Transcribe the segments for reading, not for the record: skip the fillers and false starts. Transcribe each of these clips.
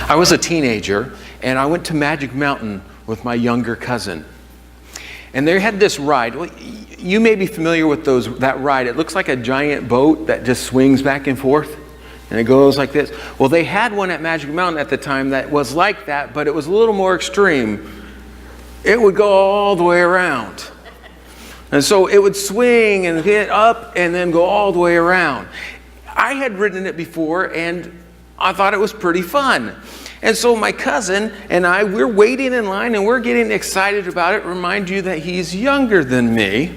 I was a teenager, and I went to Magic Mountain with my younger cousin. And they had this ride. Well, you may be familiar with that ride. It looks like a giant boat that just swings back and forth, and it goes like this. Well, they had one at Magic Mountain at the time that was like that, but it was a little more extreme. It would go all the way around. And so it would swing and hit up and then go all the way around. I had ridden it before, and I thought it was pretty fun. And so my cousin and I, we're waiting in line and we're getting excited about it. Remind you that he's younger than me.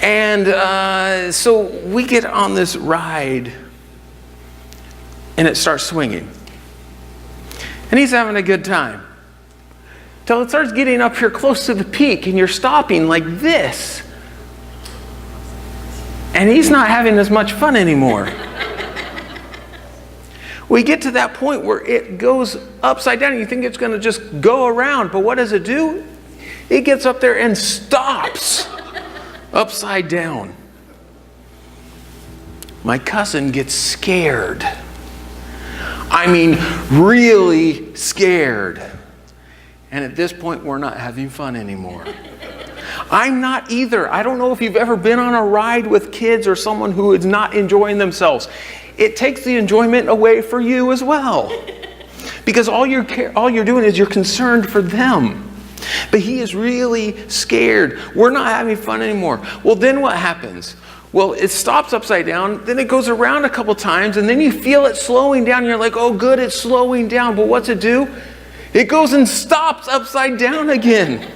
And so we get on this ride and it starts swinging. And he's having a good time. Till it starts getting up here close to the peak and you're stopping like this. And he's not having as much fun anymore. We get to that point where it goes upside down and you think it's going to just go around. But what does it do? It gets up there and stops upside down. My cousin gets scared. I mean, really scared. And at this point, we're not having fun anymore. I'm not either. I don't know if you've ever been on a ride with kids or someone who is not enjoying themselves. It takes the enjoyment away for you as well. Because all you're doing is you're concerned for them. But he is really scared. We're not having fun anymore. Well, then what happens? Well, it stops upside down, then it goes around a couple times, and then you feel it slowing down. And you're like, oh good, it's slowing down. But what's it do? It goes and stops upside down again.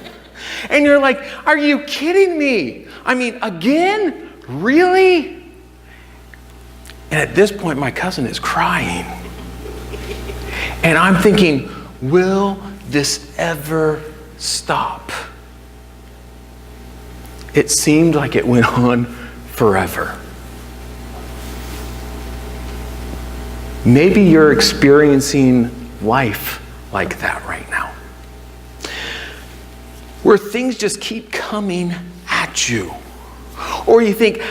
And you're like, are you kidding me? I mean, again? Really? And at this point, my cousin is crying. And I'm thinking, will this ever stop? It seemed like it went on forever. Maybe you're experiencing life like that right now, where things just keep coming at you. Or you think,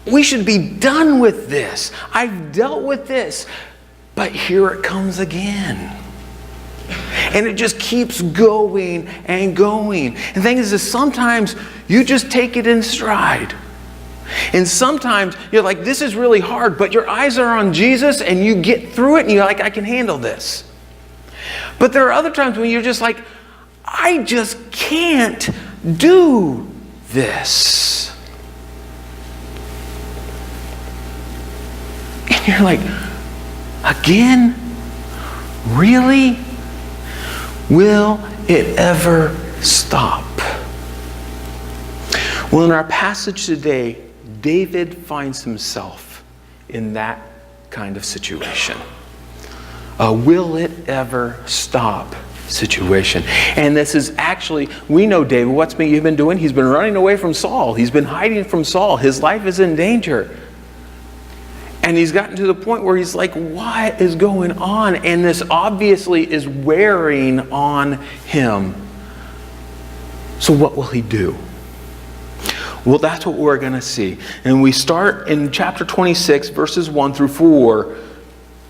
we should be done with this. I've dealt with this. But here it comes again. And it just keeps going and going. And the thing is sometimes you just take it in stride. And sometimes you're like, this is really hard, but your eyes are on Jesus and you get through it and you're like, I can handle this. But there are other times when you're just like, I just can't do this. And you're like, again? Really? Will it ever stop? Well, in our passage today, David finds himself in that kind of situation. Will it ever stop situation. And this is actually, we know David, what's he been doing? He's been running away from Saul. He's been hiding from Saul. His life is in danger. And he's gotten to the point where he's like, what is going on? And this obviously is wearing on him. So what will he do? Well, that's what we're going to see. And we start in chapter 26, verses 1 through 4.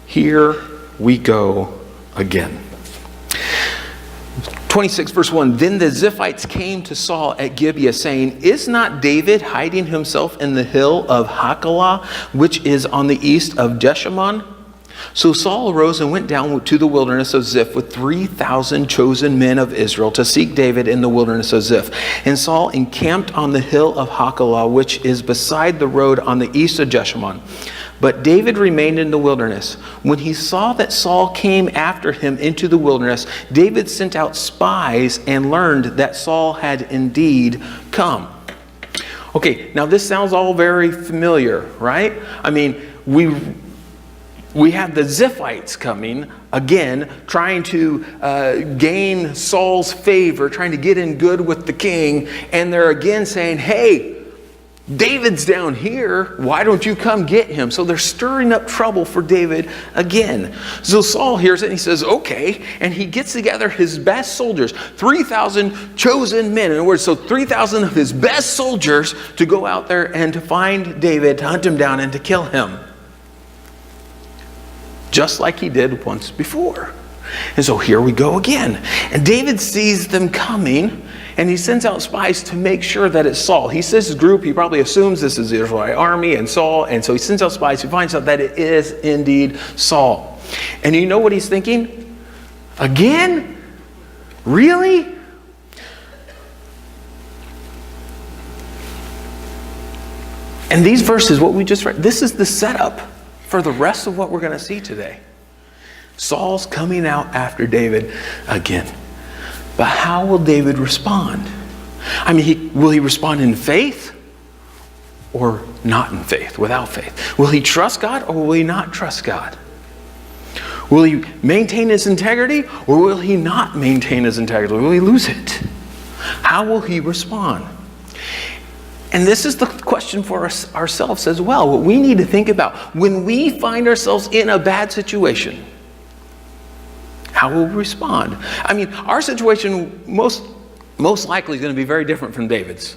Here we go again. 26 verse 1, Then the Ziphites came to Saul at Gibeah, saying, Is not David hiding himself in the hill of Hachilah, which is on the east of Jeshimon? So Saul arose and went down to the wilderness of Ziph with 3,000 chosen men of Israel to seek David in the wilderness of Ziph. And Saul encamped on the hill of Hachilah, which is beside the road on the east of Jeshimon. But David remained in the wilderness. When he saw that Saul came after him into the wilderness, David sent out spies and learned that Saul had indeed come. Okay, now this sounds all very familiar, right? I mean, we have the Ziphites coming, again, trying to gain Saul's favor, trying to get in good with the king, and they're again saying, hey, David's down here, why don't you come get him? So they're stirring up trouble for David again. So Saul hears it and he says, okay, and he gets together his best soldiers, 3,000 chosen men. In other words, so 3,000 of his best soldiers to go out there and to find David, to hunt him down and to kill him. Just like he did once before. And so here we go again. And David sees them coming, and he sends out spies to make sure that it's Saul. He says his group, he probably assumes this is the Israelite army and Saul, and so he sends out spies. He finds out that it is indeed Saul. And you know what he's thinking? Again? Really? And these verses, what we just read, this is the setup for the rest of what we're going to see today. Saul's coming out after David again. But how will David respond? I mean, will he respond in faith or not in faith, without faith? Will he trust God or will he not trust God? Will he maintain his integrity or will he not maintain his integrity? Will he lose it? How will he respond? And this is the question for us ourselves as well. What we need to think about when we find ourselves in a bad situation. How will we respond? I mean, our situation most likely is going to be very different from David's.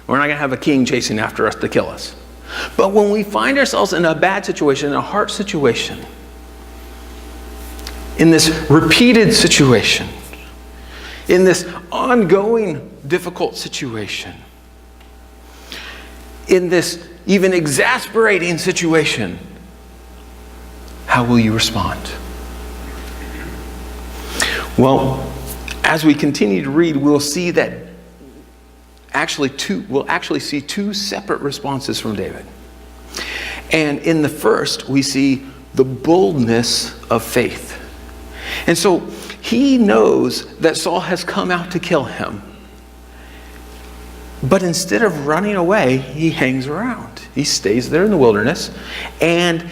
We're not going to have a king chasing after us to kill us. But when we find ourselves in a bad situation, in a hard situation, in this repeated situation, in this ongoing difficult situation, in this even exasperating situation, how will you respond? Well, as we continue to read, we'll see that we'll actually see two separate responses from David. And in the first, we see the boldness of faith. And so he knows that Saul has come out to kill him. But instead of running away, he hangs around. He stays there in the wilderness. And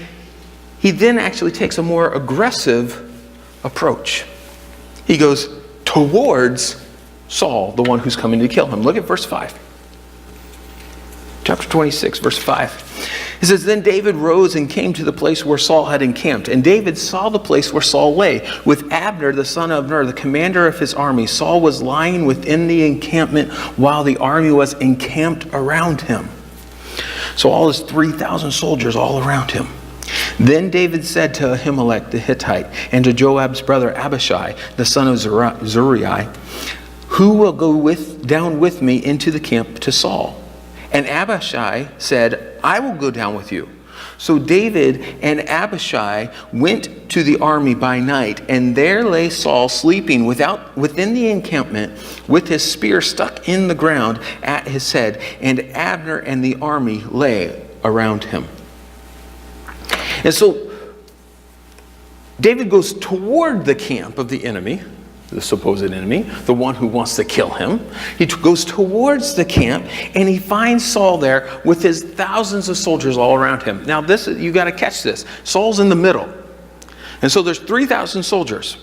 he then actually takes a more aggressive approach. He goes towards Saul, the one who's coming to kill him. Look at verse 5. Chapter 26, verse 5. It says, Then David rose and came to the place where Saul had encamped. And David saw the place where Saul lay, with Abner, the son of Ner, the commander of his army. Saul was lying within the encampment while the army was encamped around him. So all his 3,000 soldiers all around him. Then David said to Ahimelech the Hittite and to Joab's brother Abishai, the son of Zeruiah, Who will go down with me into the camp to Saul? And Abishai said, I will go down with you. So David and Abishai went to the army by night, and there lay Saul sleeping within the encampment with his spear stuck in the ground at his head, and Abner and the army lay around him. And so David goes toward the camp of the enemy, the supposed enemy, the one who wants to kill him. He goes towards the camp and he finds Saul there with his thousands of soldiers all around him. Now this, you got to catch this. Saul's in the middle. And so there's 3,000 soldiers.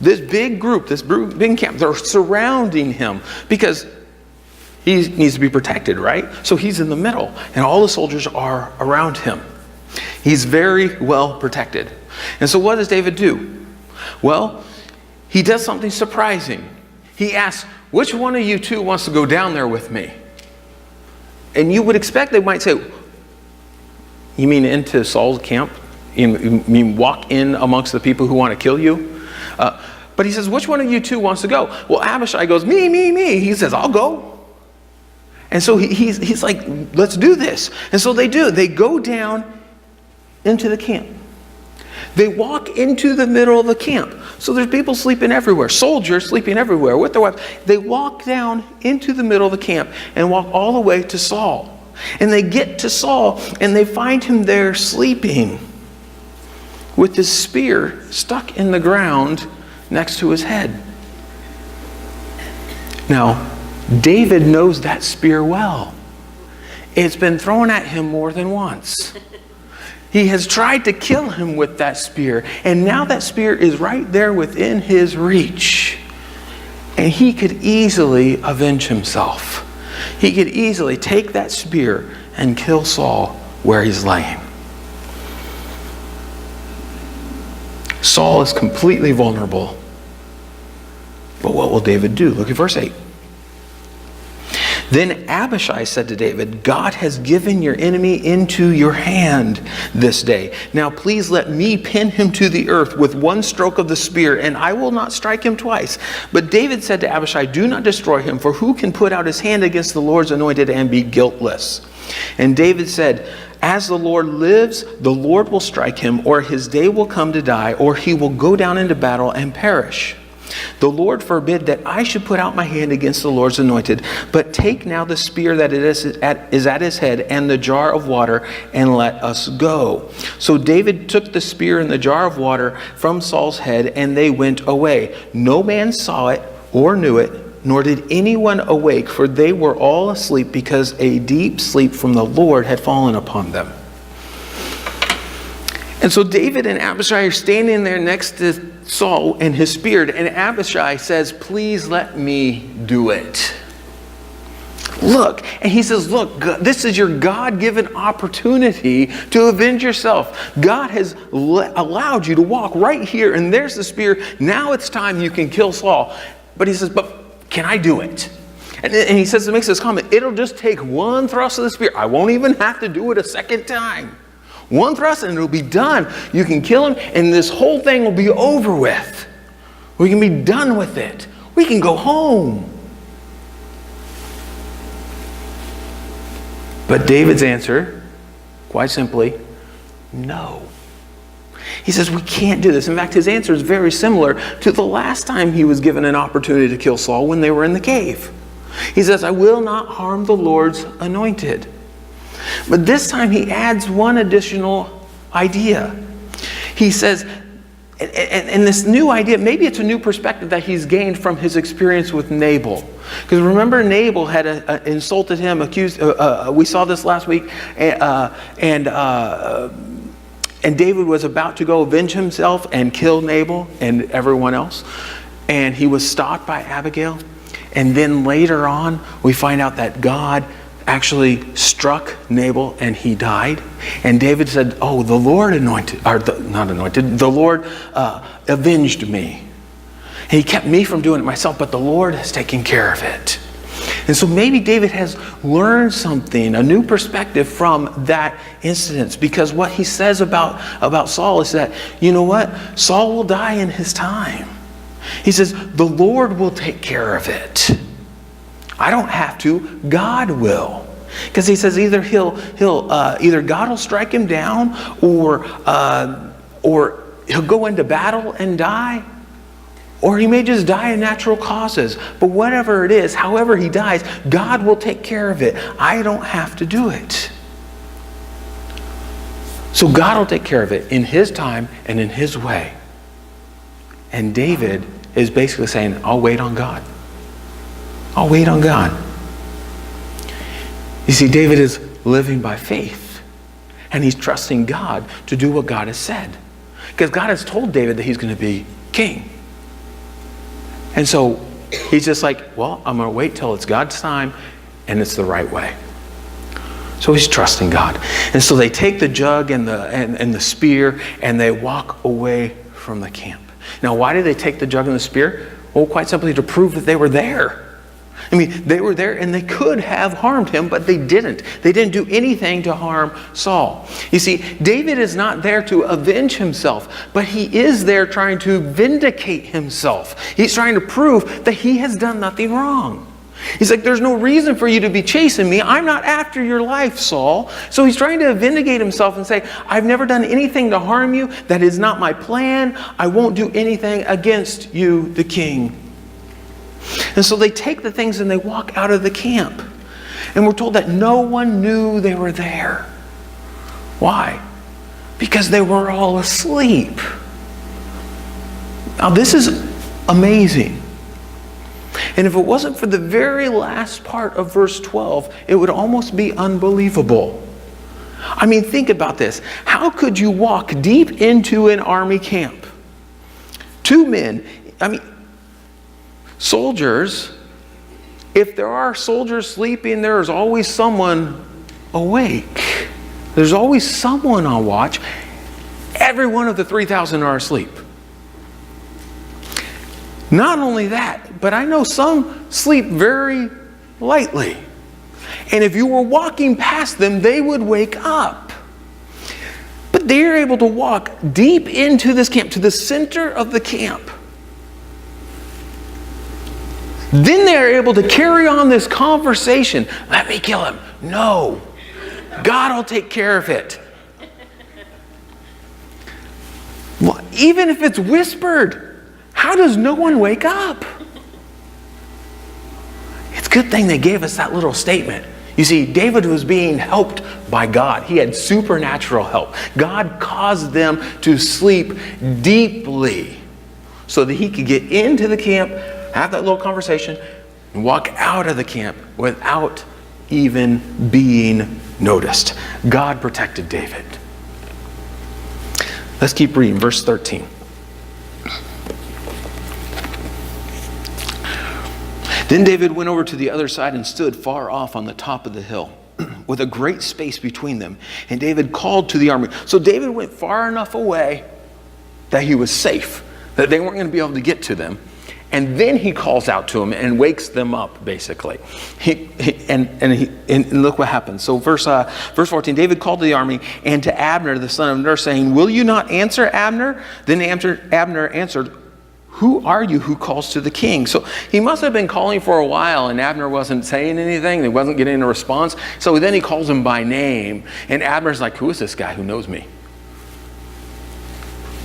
This big group, this big camp, they're surrounding him because he needs to be protected, right? So he's in the middle and all the soldiers are around him. He's very well protected. And so what does David do? Well, he does something surprising. He asks, which one of you two wants to go down there with me? And you would expect they might say, you mean into Saul's camp? You mean walk in amongst the people who want to kill you? But he says, which one of you two wants to go? Well, Abishai goes, me. He says, I'll go. And so he's like, let's do this. And so they do. They go down into the camp. They walk into the middle of the camp. So there's people sleeping everywhere, soldiers sleeping everywhere with their wives. They walk down into the middle of the camp and walk all the way to Saul. And they get to Saul and they find him there sleeping with his spear stuck in the ground next to his head. Now, David knows that spear well. It's been thrown at him more than once. He has tried to kill him with that spear, and now that spear is right there within his reach. And he could easily avenge himself. He could easily take that spear and kill Saul where he's laying. Saul is completely vulnerable. But what will David do? Look at verse 8. Then Abishai said to David, God has given your enemy into your hand this day. Now please let me pin him to the earth with one stroke of the spear, and I will not strike him twice. But David said to Abishai, do not destroy him, for who can put out his hand against the Lord's anointed and be guiltless? And David said, as the Lord lives, the Lord will strike him, or his day will come to die, or he will go down into battle and perish. The Lord forbid that I should put out my hand against the Lord's anointed, but take now the spear that is at his head and the jar of water, and let us go. So David took the spear and the jar of water from Saul's head, and they went away. No man saw it or knew it, nor did anyone awake, for they were all asleep, because a deep sleep from the Lord had fallen upon them. And so David and Abishai are standing there next to Saul and his spear, and Abishai says, please let me do it. Look, and he says, look, this is your God-given opportunity to avenge yourself. God has allowed you to walk right here, and there's the spear. Now it's time you can kill Saul. But he says, but can I do it? And he says, makes this comment, it'll just take one thrust of the spear. I won't even have to do it a second time. One thrust and it'll be done. You can kill him and this whole thing will be over with. We can be done with it. We can go home. But David's answer, quite simply, no. He says, we can't do this. In fact, his answer is very similar to the last time he was given an opportunity to kill Saul when they were in the cave. He says, I will not harm the Lord's anointed. But this time he adds one additional idea. He says, and this new idea, maybe it's a new perspective that he's gained from his experience with Nabal. Because remember, Nabal had insulted him, accused, we saw this last week, and David was about to go avenge himself and kill Nabal and everyone else. And he was stopped by Abigail. And then later on, we find out that God actually struck Nabal and he died. And David said, oh, the Lord the Lord avenged me. And he kept me from doing it myself, but the Lord has taken care of it. And so maybe David has learned something, a new perspective from that incident, because what he says about Saul is that, you know what? Saul will die in his time. He says, the Lord will take care of it. I don't have to, God will. Because he says either either God will strike him down, or he'll go into battle and die, or he may just die of natural causes. But whatever it is, however he dies, God will take care of it. I don't have to do it. So God will take care of it in his time and in his way. And David is basically saying, I'll wait on God. I'll wait on God. You see, David is living by faith. And he's trusting God to do what God has said. Because God has told David that he's going to be king. And so he's just like, well, I'm going to wait till it's God's time and it's the right way. So he's trusting God. And so they take the jug and the spear and they walk away from the camp. Now, why did they take the jug and the spear? Well, quite simply to prove that they were there. I mean, they were there and they could have harmed him, but they didn't. They didn't do anything to harm Saul. You see, David is not there to avenge himself, but he is there trying to vindicate himself. He's trying to prove that he has done nothing wrong. He's like, there's no reason for you to be chasing me. I'm not after your life, Saul. So he's trying to vindicate himself and say, I've never done anything to harm you. That is not my plan. I won't do anything against you, the king. And so they take the things and they walk out of the camp. And we're told that no one knew they were there. Why? Because they were all asleep. Now this is amazing. And if it wasn't for the very last part of verse 12, it would almost be unbelievable. I mean, think about this. How could you walk deep into an army camp? Two men, soldiers, if there are soldiers sleeping, there's always someone awake. There's always someone on watch. Every one of the 3,000 are asleep. Not only that, but I know some sleep very lightly. And if you were walking past them, they would wake up. But they're able to walk deep into this camp, to the center of the camp. Then they're able to carry on this conversation. Let me kill him. No. God will take care of it. Well, even if it's whispered, how does no one wake up? It's a good thing they gave us that little statement. You see, David was being helped by God. He had supernatural help. God caused them to sleep deeply so that he could get into the camp, have that little conversation, and walk out of the camp without even being noticed. God protected David. Let's keep reading, verse 13. Then David went over to the other side and stood far off on the top of the hill, with a great space between them. And David called to the army. So David went far enough away that he was safe, that they weren't going to be able to get to them. And then he calls out to them and wakes them up, basically. And look what happens. So verse 14, David called to the army and to Abner, the son of Ner, saying, "Will you not answer, Abner?" Then Abner answered, "Who are you who calls to the king?" So he must have been calling for a while, and Abner wasn't saying anything. He wasn't getting a response. So then he calls him by name. And Abner's like, "Who is this guy who knows me?"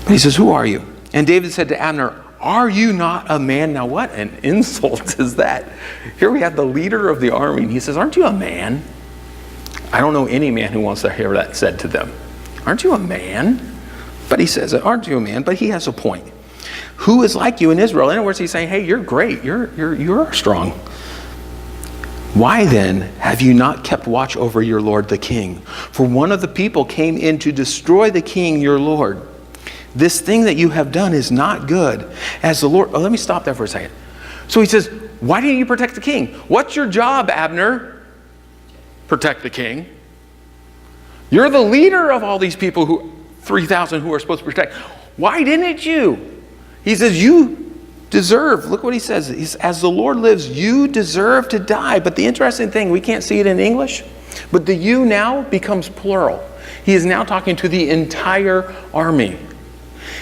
He says, "Who are you?" And David said to Abner, "Are you not a man?" Now what an insult is that? Here we have the leader of the army, and he says, "Aren't you a man?" I don't know any man who wants to hear that said to them. Aren't you a man? But he says, "Aren't you a man?" But he has a point. Who is like you in Israel? In other words, he's saying, hey, you're great. You're strong. Why then have you not kept watch over your lord the king? For one of the people came in to destroy the king your lord. This thing that you have done is not good. As the Lord... Oh, let me stop there for a second. So he says, why didn't you protect the king? What's your job, Abner? Protect the king. You're the leader of all these people, 3,000 who are supposed to protect. Why didn't you? He says, you deserve, look what he says. He's, as the Lord lives, you deserve to die. But the interesting thing, we can't see it in English, but the you now becomes plural. He is now talking to the entire army.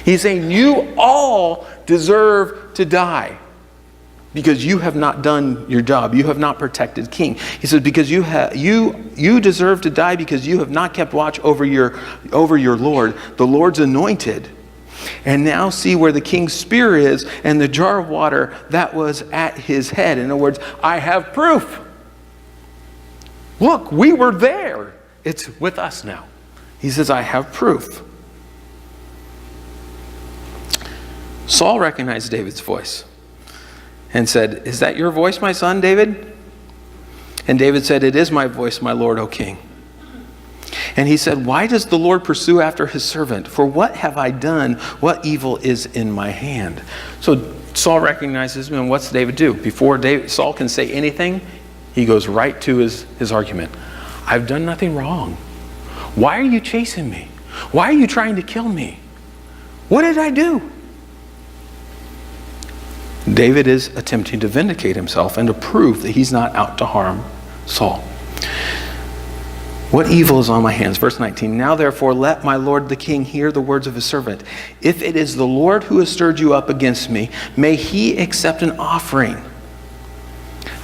He's saying, you all deserve to die because you have not done your job. You have not protected king. He says, because you deserve to die because you have not kept watch over your Lord, the Lord's anointed. And now see where the king's spear is and the jar of water that was at his head. In other words, I have proof. Look, we were there. It's with us now. He says, I have proof. Saul recognized David's voice and said, is that your voice, my son, David? And David said, it is my voice, my lord, O king. And he said, why does the Lord pursue after his servant? For what have I done? What evil is in my hand? So Saul recognizes him, and what's David do? Before Saul can say anything, he goes right to his argument. I've done nothing wrong. Why are you chasing me? Why are you trying to kill me? What did I do? David is attempting to vindicate himself and to prove that he's not out to harm Saul. What evil is on my hands? Verse 19, now therefore let my lord the king hear the words of his servant. If it is the Lord who has stirred you up against me, may he accept an offering.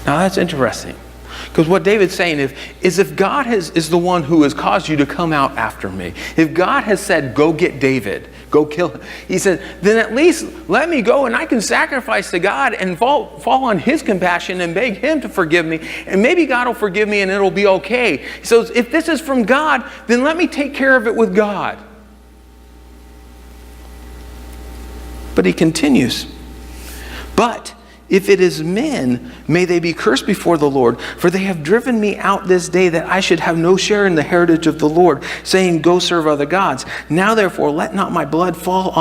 Now that's interesting. Because what David's saying is if God is the one who has caused you to come out after me, if God has said, go get David, go kill him, he said, then at least let me go and I can sacrifice to God and fall on his compassion and beg him to forgive me. And maybe God will forgive me and it'll be okay. So if this is from God, then let me take care of it with God. But he continues, but if it is men, may they be cursed before the Lord, for they have driven me out this day that I should have no share in the heritage of the Lord, saying, go serve other gods. Now therefore let not my blood fall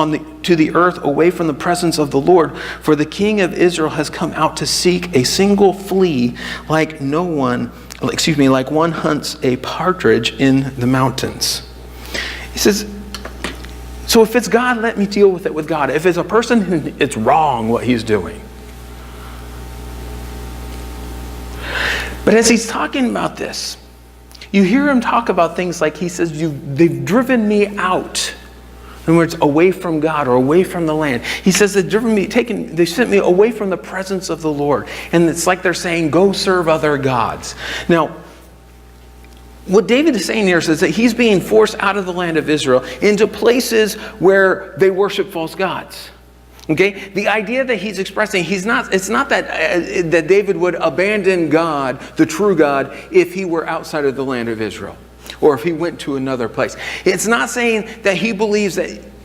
to the earth away from the presence of the Lord, for the king of Israel has come out to seek a single flea like one hunts a partridge in the mountains. He says, so if it's God, let me deal with it with God. If it's a person, it's wrong what he's doing. But as he's talking about this, you hear him talk about things like, he says, they've driven me out. In other words, away from God or away from the land. He says they sent me away from the presence of the Lord. And it's like they're saying, go serve other gods. Now, what David is saying here is that he's being forced out of the land of Israel into places where they worship false gods. Okay, the idea that he's expressing, it's not that David would abandon God, the true God, if he were outside of the land of Israel, or if he went to another place. It's not saying that he believes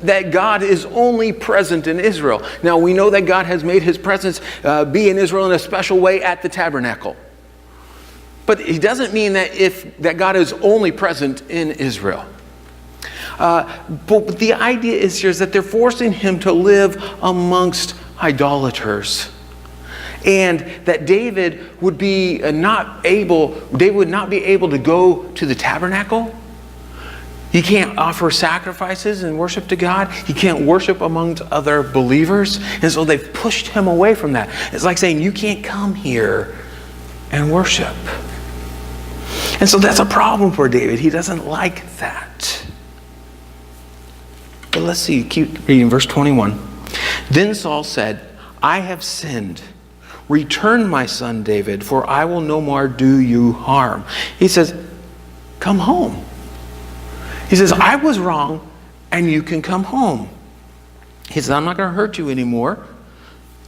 that God is only present in Israel. Now, we know that God has made his presence be in Israel in a special way at the tabernacle. But he doesn't mean that God is only present in Israel. But the idea is that they're forcing him to live amongst idolaters. And that David would not be able to go to the tabernacle. He can't offer sacrifices and worship to God. He can't worship amongst other believers. And so they've pushed him away from that. It's like saying, you can't come here and worship. And so that's a problem for David. He doesn't like that. But let's see, keep reading verse 21. Then Saul said, I have sinned. Return, my son David, for I will no more do you harm. He says, come home. He says, I was wrong, and you can come home. He says, I'm not going to hurt you anymore.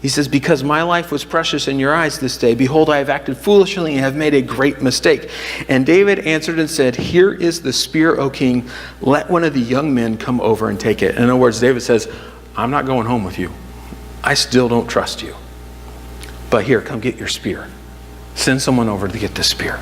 He says, because my life was precious in your eyes this day. Behold, I have acted foolishly and have made a great mistake. And David answered and said, here is the spear, O king. Let one of the young men come over and take it. In other words, David says, I'm not going home with you. I still don't trust you. But here, come get your spear. Send someone over to get the spear.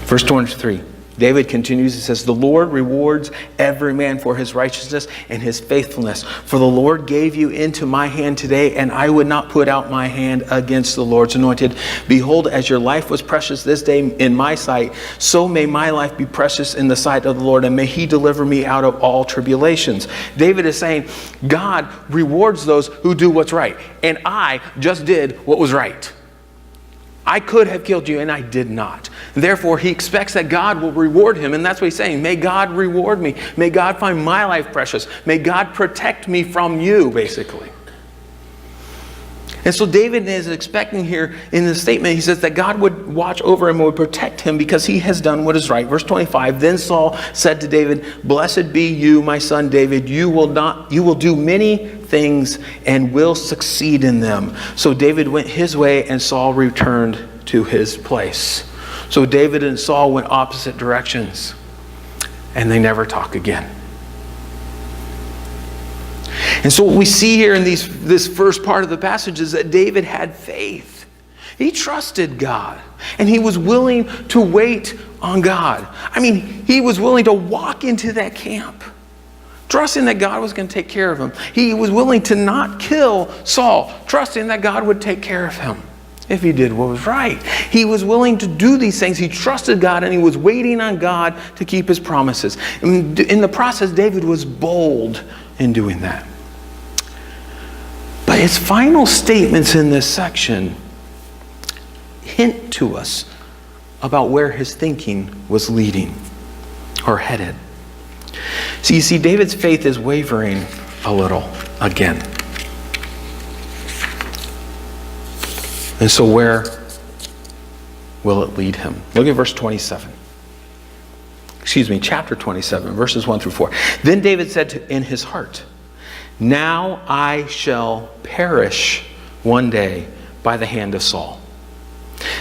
Verse 23. David continues, he says, the Lord rewards every man for his righteousness and his faithfulness. For the Lord gave you into my hand today, and I would not put out my hand against the Lord's anointed. Behold, as your life was precious this day in my sight, so may my life be precious in the sight of the Lord, and may he deliver me out of all tribulations. David is saying, God rewards those who do what's right. And I just did what was right. I could have killed you, and I did not. Therefore, he expects that God will reward him. And that's what he's saying. May God reward me. May God find my life precious. May God protect me from you, basically. And so David is expecting here in the statement, he says that God would watch over him and would protect him because he has done what is right. Verse 25, then Saul said to David, blessed be you, my son David. You will do many things and will succeed in them. So David went his way and Saul returned to his place. So David and Saul went opposite directions and they never talk again. And so what we see here in this first part of the passage is that David had faith. He trusted God. And he was willing to wait on God. I mean, he was willing to walk into that camp, trusting that God was going to take care of him. He was willing to not kill Saul, trusting that God would take care of him if he did what was right. He was willing to do these things. He trusted God, and he was waiting on God to keep his promises. In the process, David was bold in doing that. But his final statements in this section hint to us about where his thinking was leading or headed. So you see, David's faith is wavering a little again. And so where will it lead him? Look at verse 27. Chapter 27, verses 1 through 4. Then David said in his heart, now I shall perish one day by the hand of Saul.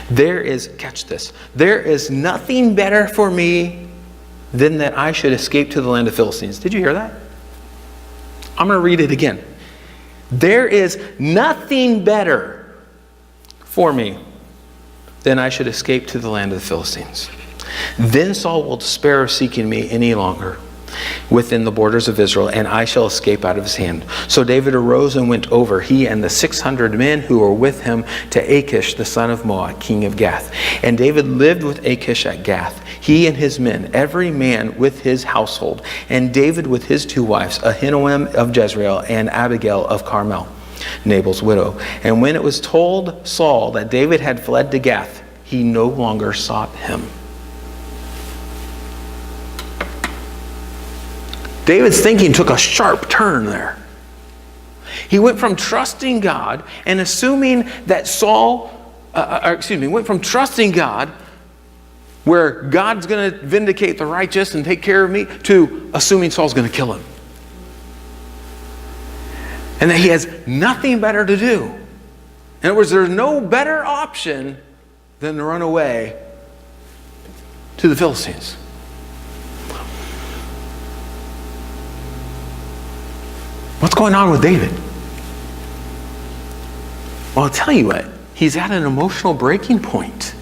Catch this, there is nothing better for me than that I should escape to the land of Philistines. Did you hear that? I'm going to read it again. There is nothing better for me than I should escape to the land of the Philistines. Then Saul will despair of seeking me any longer within the borders of Israel, and I shall escape out of his hand. So David arose and went over, he and the 600 men who were with him, to Achish, the son of Maoch, king of Gath. And David lived with Achish at Gath, he and his men, every man with his household, and David with his two wives, Ahinoam of Jezreel and Abigail of Carmel, Nabal's widow. And when it was told Saul that David had fled to Gath, he no longer sought him. David's thinking took a sharp turn there. He went from trusting God and assuming that went from trusting God, where God's going to vindicate the righteous and take care of me, to assuming Saul's going to kill him. And that he has nothing better to do. In other words, there's no better option than to run away to the Philistines. What's going on with David? Well, I'll tell you what. He's at an emotional breaking point.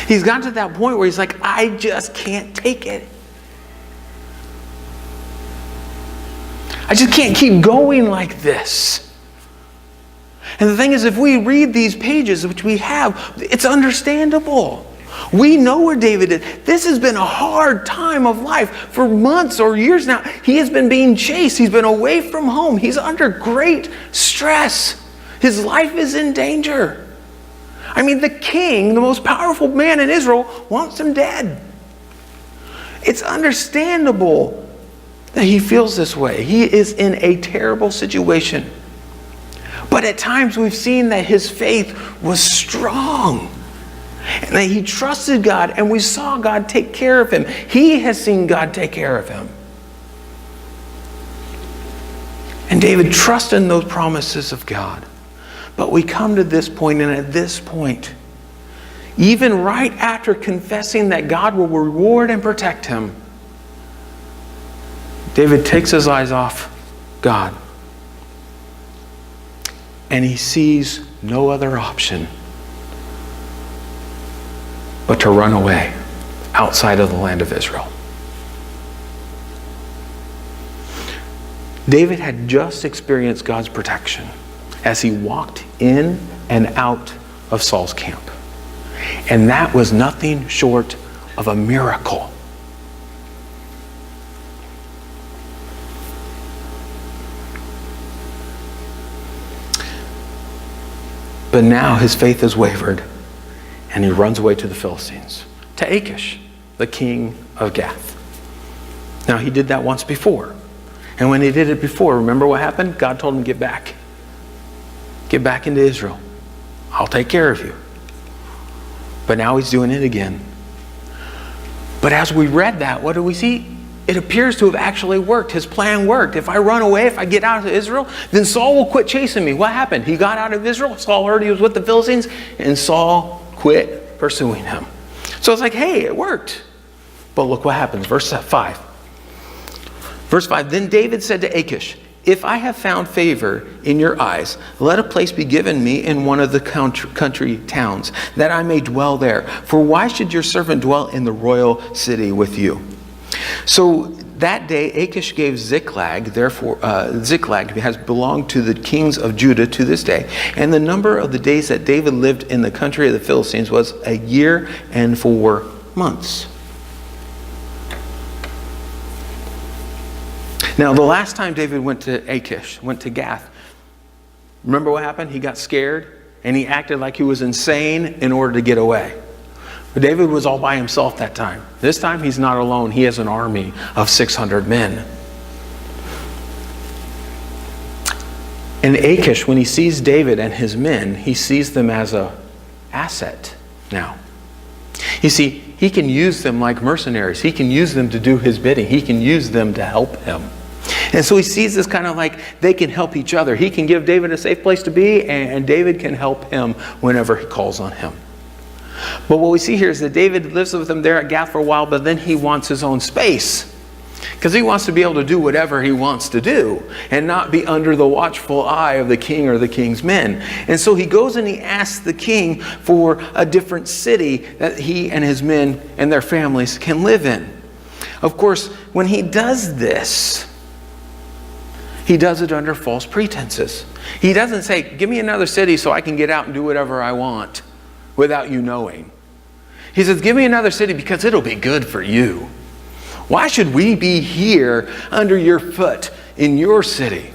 He's gotten to that point where he's like, I just can't take it. I just can't keep going like this. And the thing is, if we read these pages, which we have, it's understandable. We know where David is. This has been a hard time of life for months or years now. He has been being chased. He's been away from home. He's under great stress. His life is in danger. I mean, the king, the most powerful man in Israel, wants him dead. It's understandable that he feels this way. He is in a terrible situation. But at times we've seen that his faith was strong. And that he trusted God, and we saw God take care of him. He has seen God take care of him. And David trusted in those promises of God. But we come to this point, and at this point, even right after confessing that God will reward and protect him, David takes his eyes off God. And he sees no other option but to run away outside of the land of Israel. David had just experienced God's protection as he walked in and out of Saul's camp. And that was nothing short of a miracle. But now his faith has wavered, and he runs away to the Philistines, to Achish, the king of Gath. Now, he did that once before. And when he did it before, remember what happened? God told him, get back. Get back into Israel. I'll take care of you. But now he's doing it again. But as we read that, what do we see? It appears to have actually worked. His plan worked. If I run away, if I get out of Israel, then Saul will quit chasing me. What happened? He got out of Israel. Saul heard he was with the Philistines, and Saul quit pursuing him. So it's like, hey, it worked. But look what happens. Verse 5. Verse 5, then David said to Achish, if I have found favor in your eyes, let a place be given me in one of the country towns, that I may dwell there. For why should your servant dwell in the royal city with you? So that day Achish gave Ziklag, therefore Ziklag has belonged to the kings of Judah to this day. And the number of the days that David lived in the country of the Philistines was 1 year and 4 months. Now, the last time David went to Achish, went to Gath, remember what happened? He got scared and he acted like he was insane in order to get away. But David was all by himself that time. This time he's not alone. He has an army of 600 men. And Achish, when he sees David and his men, he sees them as an asset now. You see, he can use them like mercenaries. He can use them to do his bidding. He can use them to help him. And so he sees this kind of like they can help each other. He can give David a safe place to be, and David can help him whenever he calls on him. But what we see here is that David lives with them there at Gath for a while, but then he wants his own space. Because he wants to be able to do whatever he wants to do and not be under the watchful eye of the king or the king's men. And so he goes and he asks the king for a different city that he and his men and their families can live in. Of course, when he does this, he does it under false pretenses. He doesn't say, give me another city so I can get out and do whatever I want without you knowing. He says, give me another city because it'll be good for you. Why should we be here under your foot in your city?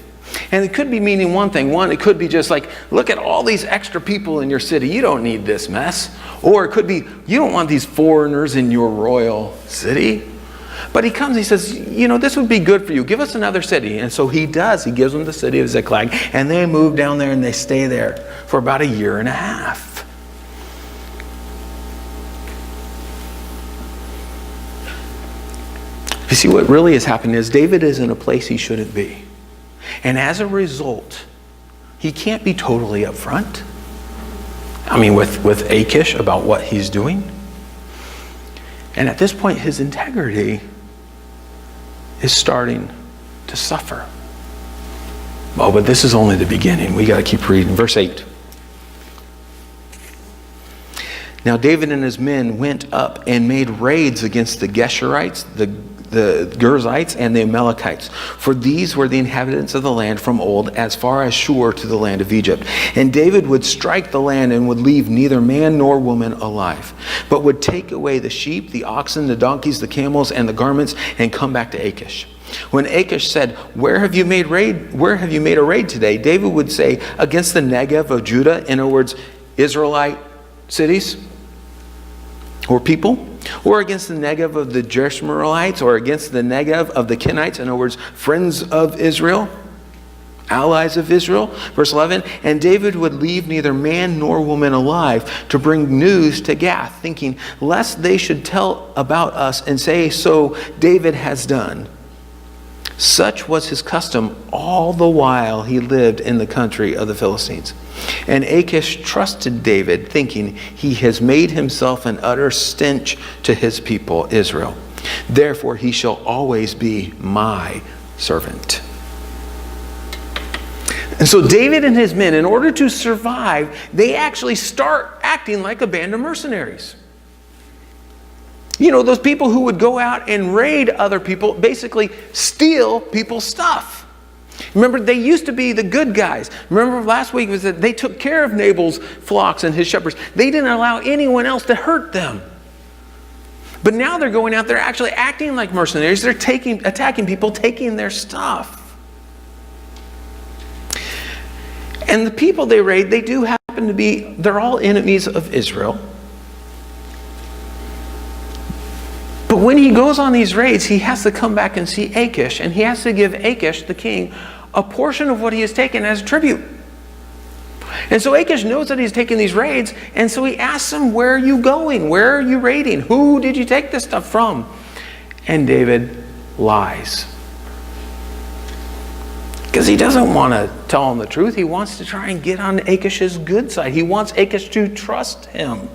And it could be meaning one thing. One, it could be just like, look at all these extra people in your city. You don't need this mess. Or it could be, you don't want these foreigners in your royal city. But he comes, he says, this would be good for you. Give us another city. And so he does. He gives them the city of Ziklag. And they move down there and they stay there for about 1.5 years. You see, what really is happening is David is in a place he shouldn't be. And as a result, he can't be totally upfront. With Achish about what he's doing. And at this point, his integrity is starting to suffer. Oh, but this is only the beginning. We got to keep reading. Verse 8. Now David and his men went up and made raids against the Geshurites, the Girzites, and the Amalekites. For these were the inhabitants of the land from old, as far as Shur to the land of Egypt. And David would strike the land and would leave neither man nor woman alive, but would take away the sheep, the oxen, the donkeys, the camels, and the garments, and come back to Achish. When Achish said, where have you made a raid today? David would say, against the Negev of Judah, in other words, Israelite cities or people, or against the Negev of the Jeshmeelites, or against the Negev of the Kenites, in other words, friends of Israel, allies of Israel. Verse 11, and David would leave neither man nor woman alive to bring news to Gath, thinking, lest they should tell about us and say, so David has done. Such was his custom all the while he lived in the country of the Philistines. And Achish trusted David, thinking, he has made himself an utter stench to his people, Israel. Therefore he shall always be my servant. And so David and his men, in order to survive, they actually start acting like a band of mercenaries. Those people who would go out and raid other people, basically steal people's stuff. Remember, they used to be the good guys. Remember last week was that they took care of Nabal's flocks and his shepherds. They didn't allow anyone else to hurt them. But now they're going out, they're actually acting like mercenaries. They're attacking people, taking their stuff. And the people they raid, they do happen to be, they're all enemies of Israel. But when he goes on these raids, he has to come back and see Achish, and he has to give Achish, the king, a portion of what he has taken as tribute. And so Achish knows that he's taking these raids, and so he asks him, where are you going? Where are you raiding? Who did you take this stuff from? And David lies. Because he doesn't want to tell him the truth. He wants to try and get on Achish's good side. He wants Achish to trust him.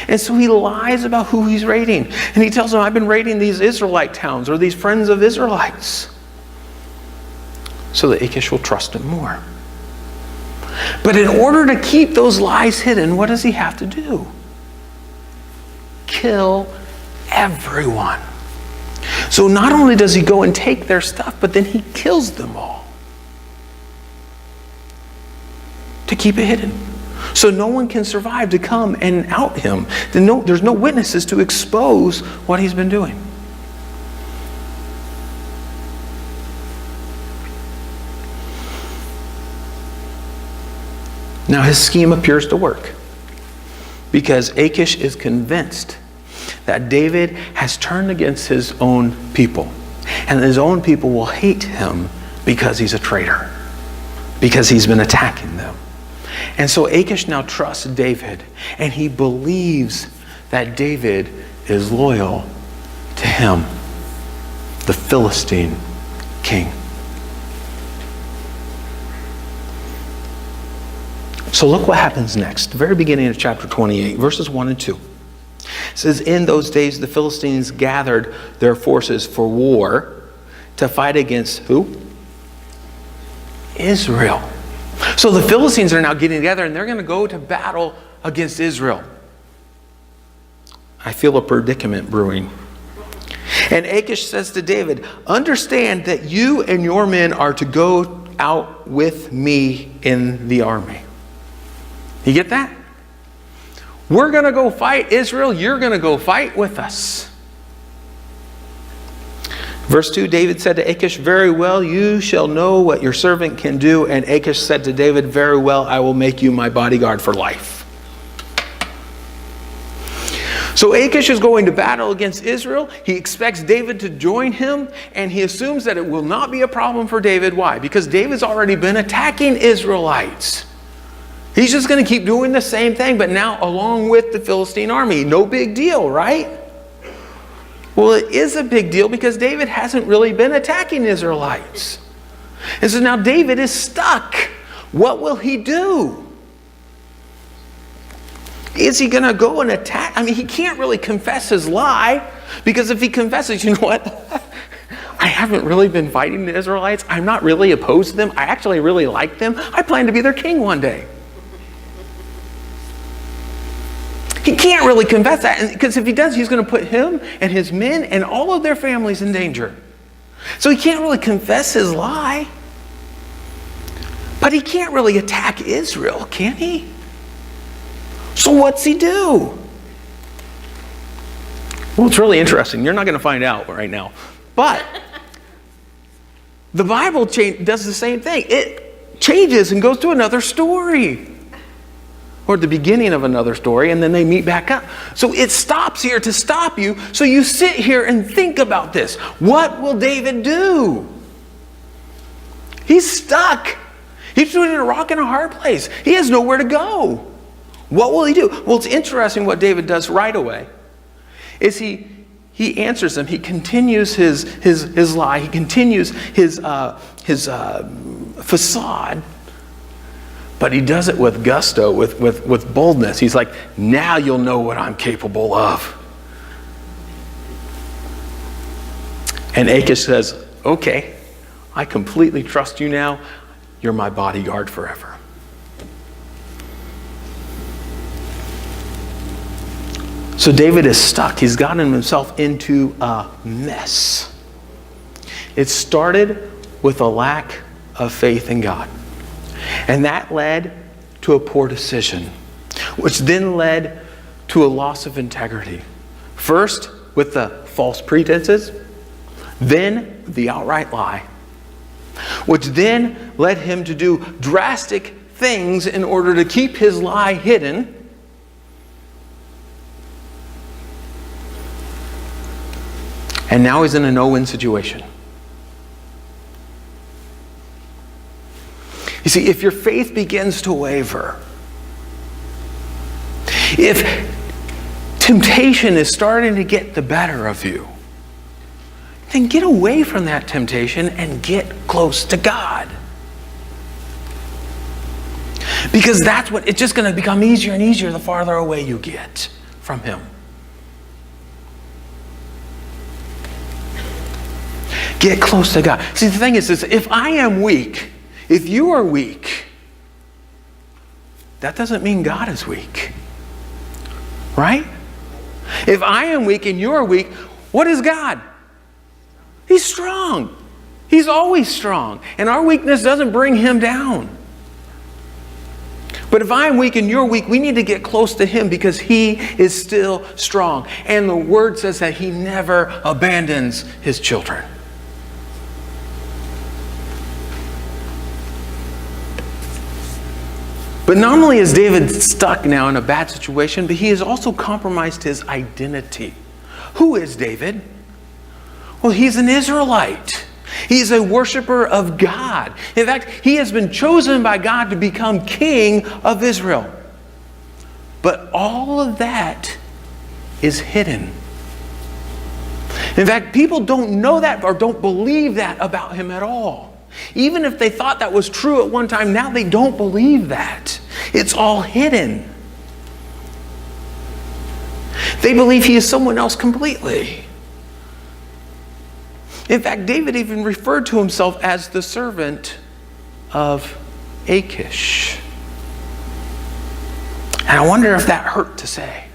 And so he lies about who he's raiding. And he tells him, I've been raiding these Israelite towns or these friends of Israelites. So that Achish will trust him more. But in order to keep those lies hidden, what does he have to do? Kill everyone. So not only does he go and take their stuff, but then he kills them all. To keep it hidden. So no one can survive to come and out him. There's no witnesses to expose what he's been doing. Now his scheme appears to work because Achish is convinced that David has turned against his own people, and his own people will hate him because he's a traitor, because he's been attacking them. And so Achish now trusts David, and he believes that David is loyal to him, the Philistine king. So look what happens next. The very beginning of chapter 28, verses 1 and 2. It says, in those days the Philistines gathered their forces for war to fight against who? Israel. So the Philistines are now getting together and they're going to go to battle against Israel. I feel a predicament brewing. And Achish says to David, understand that you and your men are to go out with me in the army. You get that? We're going to go fight Israel. You're going to go fight with us. Verse 2, David said to Achish, "Very well, you shall know what your servant can do." And Achish said to David, "Very well, I will make you my bodyguard for life." So Achish is going to battle against Israel. He expects David to join him, and he assumes that it will not be a problem for David. Why? Because David's already been attacking Israelites. He's just going to keep doing the same thing, but now along with the Philistine army. No big deal, right? Well, it is a big deal because David hasn't really been attacking Israelites. And so now David is stuck. What will he do? Is he going to go and attack? I mean, he can't really confess his lie, because if he confesses, you know what? I haven't really been fighting the Israelites. I'm not really opposed to them. I actually really like them. I plan to be their king one day. He can't really confess that, because if he does, he's going to put him and his men and all of their families in danger. So he can't really confess his lie. But he can't really attack Israel, can he? So what's he do? Well, it's really interesting. You're not going to find out right now. But the Bible does the same thing. It changes and goes to another story, or the beginning of another story, and then they meet back up. So it stops here to stop you. So you sit here and think about this. What will David do? He's stuck. He's between a rock and a hard place. He has nowhere to go. What will he do? Well, it's interesting what David does right away. Is he answers him. He continues his lie. He continues his facade. But he does it with gusto, with boldness. He's like, now you'll know what I'm capable of. And Achish says, okay, I completely trust you now. You're my bodyguard forever. So David is stuck. He's gotten himself into a mess. It started with a lack of faith in God. And that led to a poor decision, which then led to a loss of integrity. First, with the false pretenses, then the outright lie, which then led him to do drastic things in order to keep his lie hidden. And now he's in a no-win situation. You see, if your faith begins to waver, if temptation is starting to get the better of you, then get away from that temptation and get close to God. Because it's just going to become easier and easier the farther away you get from Him. Get close to God. See, the thing is this, if I am weak, if you are weak, that doesn't mean God is weak. Right? If I am weak and you are weak, what is God? He's strong. He's always strong. And our weakness doesn't bring Him down. But if I'm weak and you're weak, we need to get close to Him because He is still strong. And the Word says that He never abandons His children. But not only is David stuck now in a bad situation, but he has also compromised his identity. Who is David? Well, he's an Israelite. He's a worshiper of God. In fact, he has been chosen by God to become king of Israel. But all of that is hidden. In fact, people don't know that or don't believe that about him at all. Even if they thought that was true at one time, now they don't believe that. It's all hidden. They believe he is someone else completely. In fact, David even referred to himself as the servant of Achish. And I wonder if that hurt to say.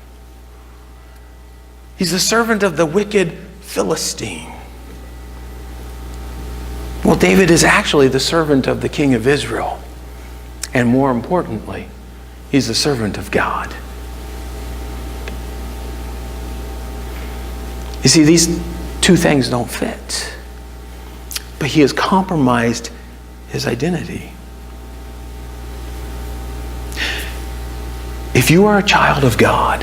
He's the servant of the wicked Philistine. Well, David is actually the servant of the king of Israel. And more importantly, he's the servant of God. You see, these two things don't fit. but he has compromised his identity. If you are a child of God,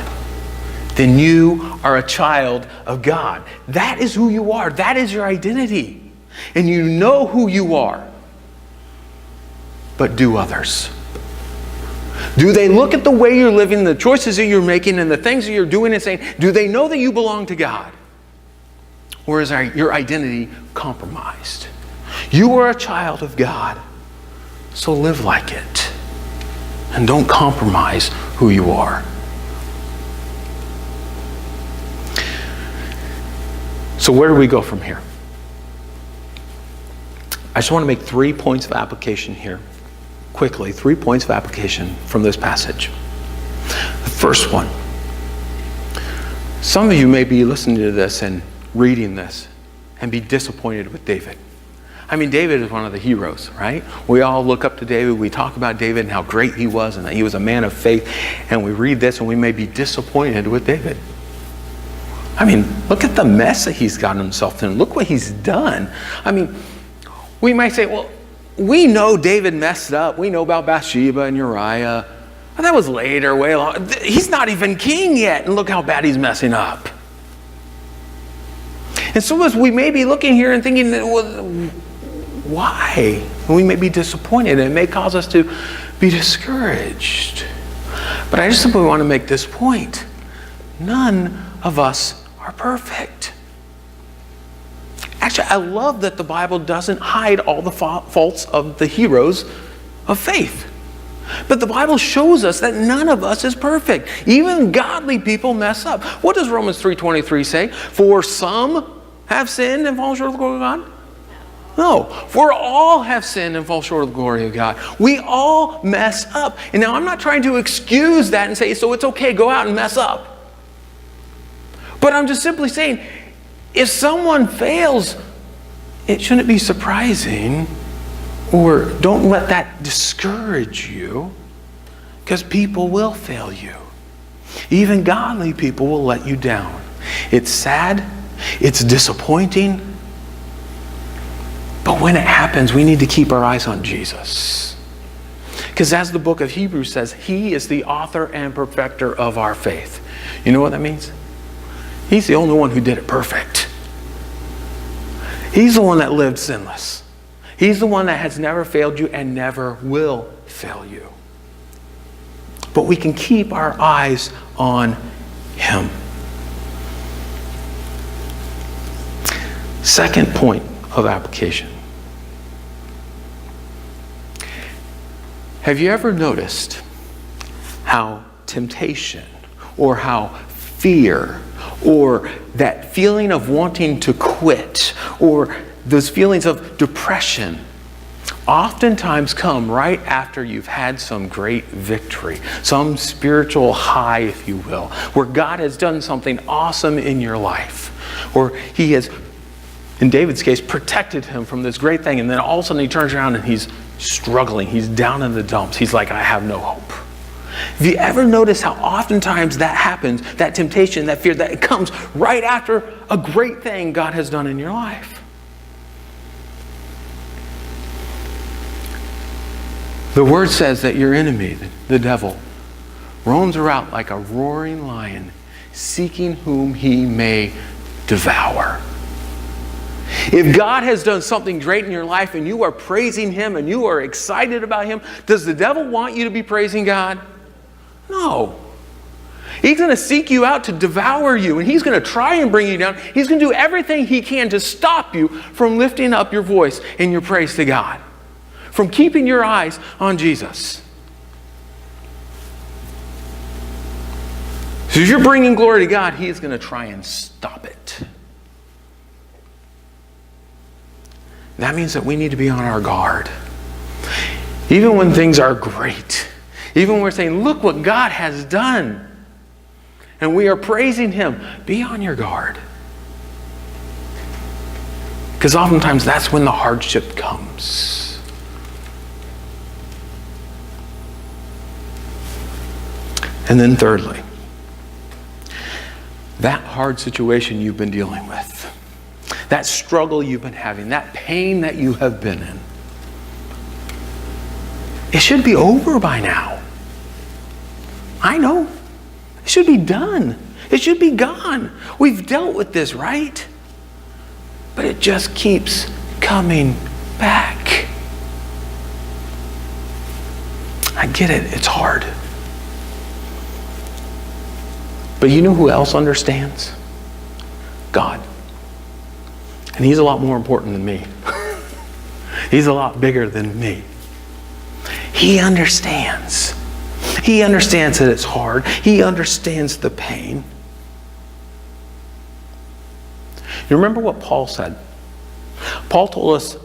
then you are a child of God. That is who you are. That is your identity. And you know who you are. But do others? Do they look at the way you're living, the choices that you're making, and the things that you're doing and saying, do they know that you belong to God? Or is your identity compromised? You are a child of God, so live like it. And don't compromise who you are. So where do we go from here? I just want to make 3 points of application here. Quickly, 3 points of application from this passage. The first one. Some of you may be listening to this and reading this and be disappointed with David. I mean, David is one of the heroes, right? We all look up to David. We talk about David and how great he was and that he was a man of faith. And we read this and we may be disappointed with David. I mean, look at the mess that he's gotten himself in. Look what he's done. I mean, we might say, well, we know David messed up. We know about Bathsheba and Uriah. But that was later, way long. He's not even king yet. And look how bad he's messing up. And so as we may be looking here and thinking, well, why? We may be disappointed. And it may cause us to be discouraged. But I just simply want to make this point. None of us are perfect. Actually, I love that the Bible doesn't hide all the faults of the heroes of faith. But the Bible shows us that none of us is perfect. Even godly people mess up. What does Romans 3:23 say? For some have sinned and fall short of the glory of God? No. For all have sinned and fall short of the glory of God. We all mess up. And now I'm not trying to excuse that and say, so it's okay, go out and mess up. But I'm just simply saying, if someone fails, it shouldn't be surprising, or don't let that discourage you, because people will fail you. Even godly people will let you down. It's sad, it's disappointing, but when it happens, we need to keep our eyes on Jesus. Because as the book of Hebrews says, He is the author and perfecter of our faith. You know what that means? He's the only one who did it perfect. He's the one that lived sinless. He's the one that has never failed you and never will fail you. But we can keep our eyes on Him. Second point of application. Have you ever noticed how temptation or how fear or that feeling of wanting to quit or those feelings of depression oftentimes come right after you've had some great victory, some spiritual high, if you will, where God has done something awesome in your life, or He has, in David's case, protected him from this great thing, and then all of a sudden he turns around and he's struggling, he's down in the dumps, he's like, I have no hope. Have you ever noticed how oftentimes that happens, that temptation, that fear, that it comes right after a great thing God has done in your life? The Word says that your enemy, the devil, roams around like a roaring lion, seeking whom he may devour. If God has done something great in your life and you are praising Him and you are excited about Him, does the devil want you to be praising God? No. He's going to seek you out to devour you, and he's going to try and bring you down. He's going to do everything he can to stop you from lifting up your voice in your praise to God, from keeping your eyes on Jesus. So if you're bringing glory to God, he is going to try and stop it. That means that we need to be on our guard. Even when things are great. Even when we're saying, look what God has done. And we are praising Him. Be on your guard. Because oftentimes that's when the hardship comes. And then thirdly, that hard situation you've been dealing with, that struggle you've been having, that pain that you have been in. It should be over by now. I know. It should be done. It should be gone. We've dealt with this, right? But it just keeps coming back. I get it. It's hard. But you know who else understands? God. And He's a lot more important than me. He's a lot bigger than me. He understands. He understands that it's hard. He understands the pain. You remember what Paul said? Paul told us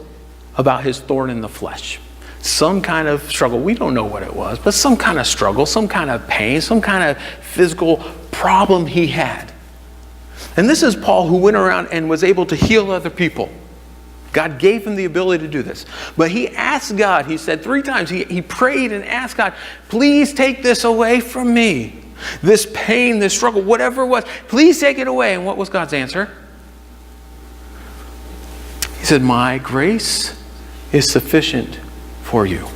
about his thorn in the flesh. Some kind of struggle. We don't know what it was, but some kind of struggle, some kind of pain, some kind of physical problem he had. And this is Paul, who went around and was able to heal other people. God gave him the ability to do this. But he asked God, he said 3 times, he prayed and asked God, please take this away from me. This pain, this struggle, whatever it was, please take it away. And what was God's answer? He said, my grace is sufficient for you.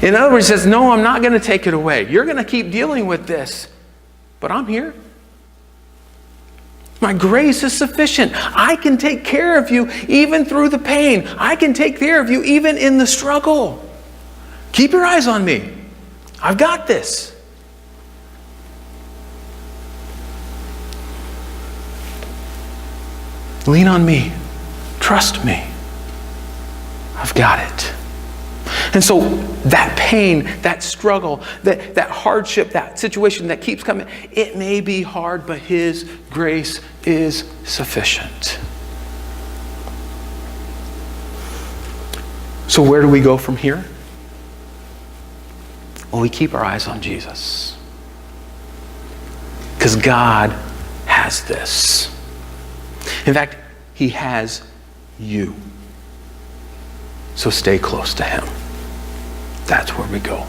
In other words, he says, no, I'm not going to take it away. You're going to keep dealing with this, but I'm here. My grace is sufficient. I can take care of you even through the pain. I can take care of you even in the struggle. Keep your eyes on me. I've got this. Lean on me. Trust me. I've got it. And so that pain, that struggle, that hardship, that situation that keeps coming, it may be hard, but His grace is sufficient. So where do we go from here? Well, we keep our eyes on Jesus. Because God has this. In fact, He has you. So stay close to Him. That's where we go.